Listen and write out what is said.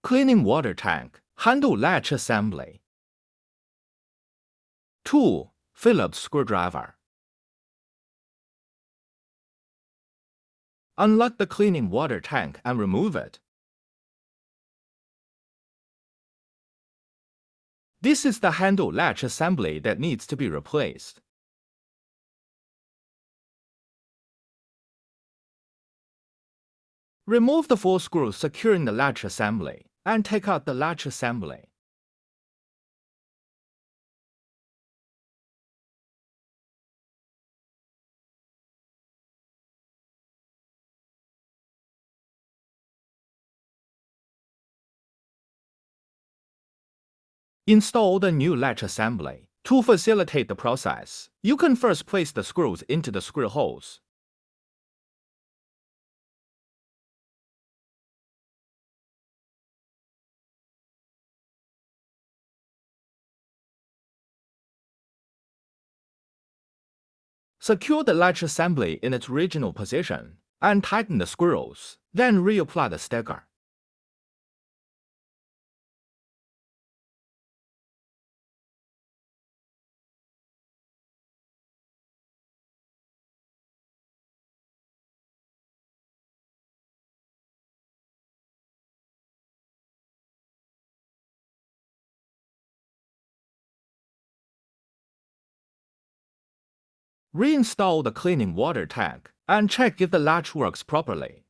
Cleaning water tank, handle latch assembly. Tool, Phillips screwdriver. Unlock the cleaning water tank and remove it. This is the handle latch assembly that needs to be replaced. Remove the 4 screws securing the latch assembly and take out the latch assembly. Install the new latch assembly. To facilitate the process, you can first place the screws into the screw holes. Secure the latch assembly in its original position and tighten the screws, then reapply the sticker. Reinstall the cleaning water tank and check if the latch works properly.